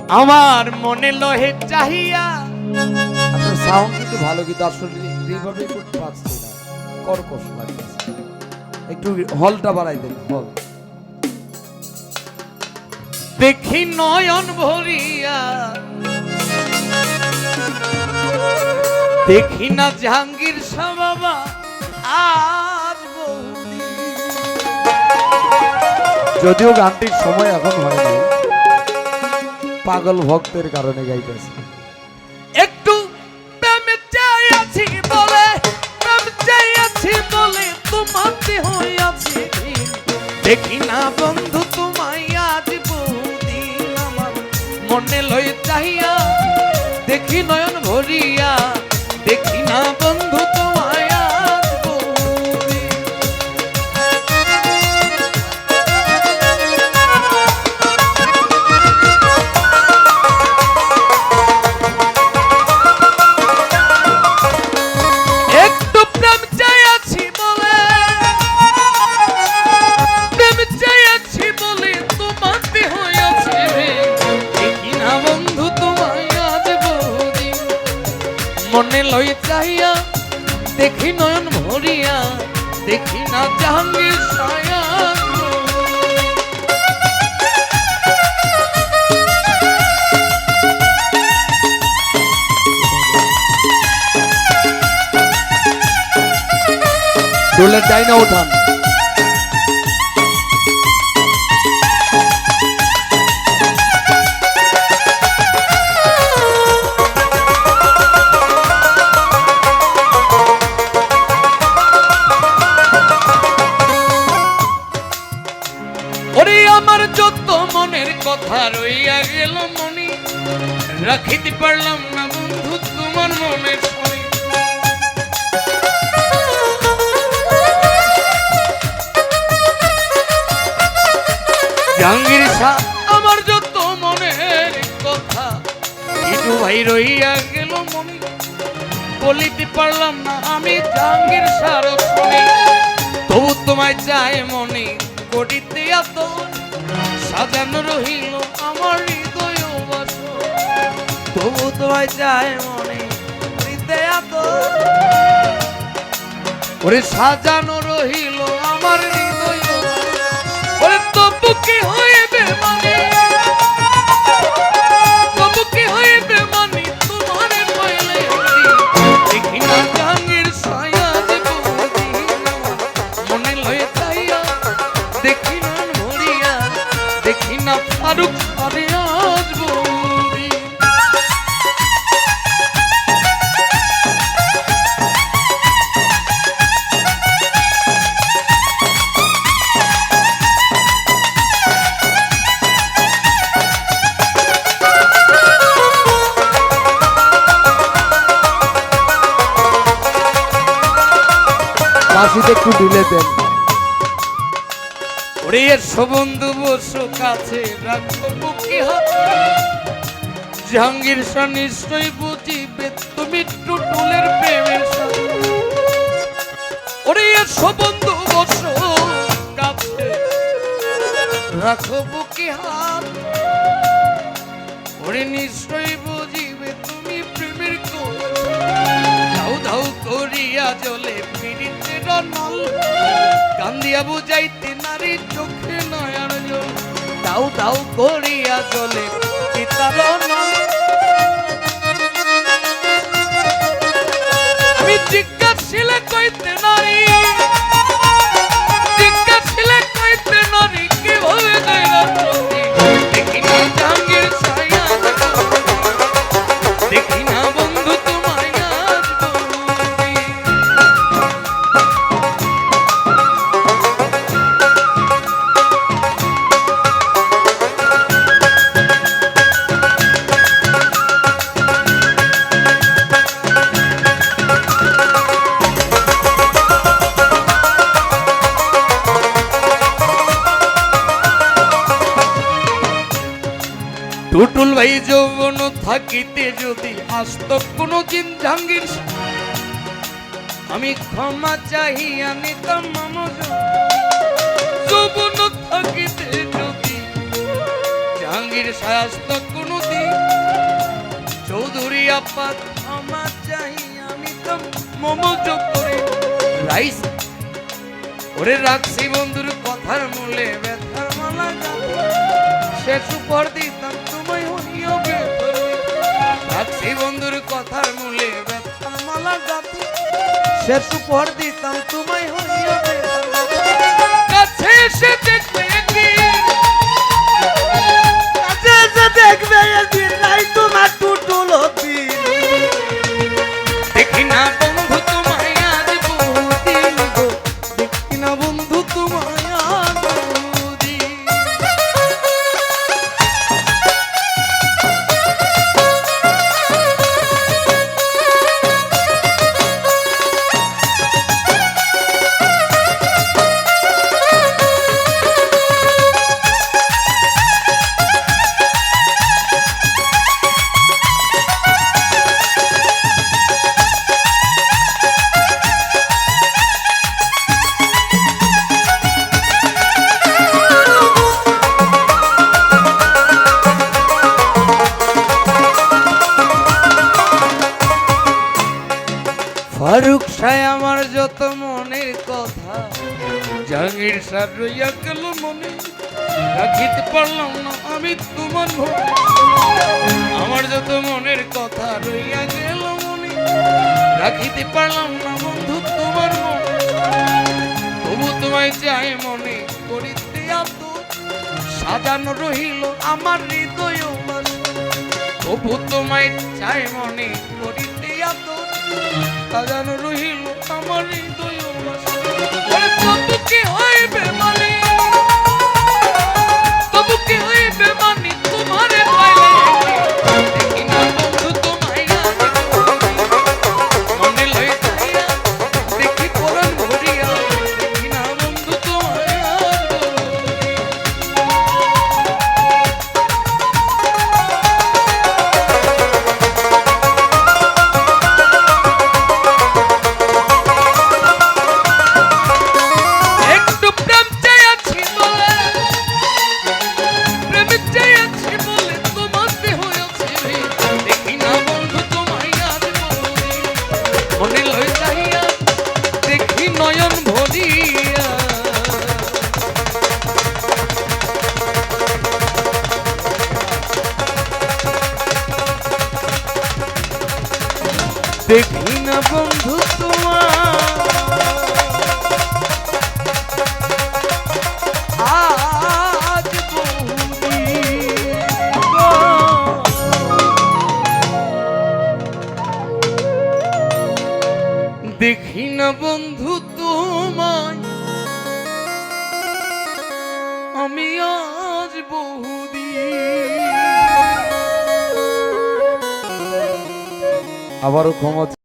আমার মনে লহে চাহিয়া। আপনার সাউন্ড কিন্তু ভালো, কিন্তু আসলে রিভার্বে করতে পারছি না, কর্কশ লাগতেছে। একটু হলটা বাড়াই দেন, হল। দেখি নয়ন ভরিয়া, দেখি না জাহাঙ্গীর শাহ বাবা আজ বহুদিন। যদিও গানটির সময় এখন হয়নি, পাগল ভক্তের কারণে গাইতেছে। একটু প্রেম চাই আছি বলে, প্রেম চাই আছি বলে তোমাতে হইয়াছি দিন। দেখি না বন্ধু তোমায় আজ বহুদিন। আমার মনে লই চাহিয়া, দেখি নয়ন ভরিয়া, দেখি না বন্ধু তোমায় আজ বহুদিন। একটু প্রেম চাই আছি বলে, প্রেম চাই আছি বলে তোমাতে হইয়াছে ঋণ। দেখি না বন্ধু তোমায় আজ বহুদিন। মনে লই চাহিয়া, দেখি নয়ন ভরিয়া, দেখি না জাহাঙ্গীর ছায়া। ডোলের ডাইনা উঠান। ওরে আমার যত মনের কথা রইয়া গেল মনি, রাখিতে পারলাম না বন্ধু তোমার মনের সই। জাহাঙ্গীর শাহ আমার যত মনের কথা, ইটু ভাই রইয়া গেল মনি, বলিতে পারলাম না আমি জাহাঙ্গীর শাহর শুনি। তবু তোমায় চাই মনি করিতে এত, সাজানো রহিল আমার হৃদয় বাসর। তবু তোমায় চাই মনি করিতে এত, ওরে সাজানো রহিল আমার হৃদয় বাসর। ওরে তবু কি হইবে মানে, তবু কি হইবে মানে তোমারে পাইলে দিন। দেখি না জাহাঙ্গীর ছায়া যে বহুদিন। মনে লয়ে চাইয়া, দেখি না ভরিয়া, দেখি না ফারুক আরে আজ বহুদিন। বাঁশিতে একটু ঢুলে দেন। ওরে এসো বন্ধু বসো কাছে, রাখো বুকে হাত। জাহাঙ্গীর শাহ নিশ্চয় বুঝিবে তুমি টুটুলের প্রেমের সাথে। ওরে এসো বন্ধু বসো কাছে, রাখো বুকে হাত। ওরে নিশ্চয় বুঝিবে তুমি প্রেমের কথা। ধাউ ধাউ করিয়া জলে পীড়িতের নল, কান্দিয়া বুঝাইতে নারী চোখে নয়ন জল। দাউ দাউ করিয়া জলে পিতার নল। আমি জিজ্ঞাসিলে কইতে নারী, জিজ্ঞাসিলে কইতে নারী কিভাবে গাইলা প্রতি। দেখি না জাহাঙ্গীর ছায়া, দেখি না বন্ধু তোমায় আজ বহুদিন। টুটুল ভাই যৌবন থাকিতে যদি আসত কোনো দিন জাহাঙ্গীর, আমি ক্ষমা চাহিয়া নিতাম মনোজ। যৌবন থাকিতে যদি জাহাঙ্গীর আসত কোনো দিন, আপা ক্ষমা চাই আমি তো মমজ করে রাইস ওরে রাখছি বন্ধুর কথার মূলে ব্যথার মালা গাঁথি শেষ উপর দিতাম তোমায় হইও বেতর রাখছি বন্ধুর কথার মূলে ব্যথার মালা গাঁথি শেষ উপর দিতাম তোমায় হইও বেতর কাছে এসে দেখবে একদিন কাছে এসে দেখবে একদিন নাই তোমার টুটুলো দিন দেখি না বন্ধু তোমায় আজ বহুদিন গো দেখি না বন্ধু তোমায় আজ বহুদিন ফারুক সাই আমার যত মনের কথা জাহাঙ্গীর স্যার রইয়া গেল মনে রাখিতে পারলাম না আমি তোমার মনে আমার যত মনের কথা রইয়া গেল মনে রাখিতে পারলাম না বন্ধু তোমার মনে তবু তোমায় চাই মনে করিতে এত সাজানো রহিল আমার হৃদয় তবু তোমায় চাই মনে করিতে এত সাজানো রহিল আমার হৃদয় তবু কি হইবে মানে তবু কি হইবে মানে তোমারে পাইলে দেখি না বন্ধু তোমায় মনে লই যাইয়া দেখি পরাণ ভরিয়া দেখি না বন্ধু তোমায় একটু প্রেম চাইছি বলে প্রেম চাইছি বলে তোমাতে হয়েছে দেখি না বন্ধু তোমায় আজ মনে লই যাইয়া দেখি নয়ন ভরিয়া দেখি না বন্ধু আজ দেখি না বন্ধু তোমায় আমি আজ বহুদিন আবারও ক্ষমা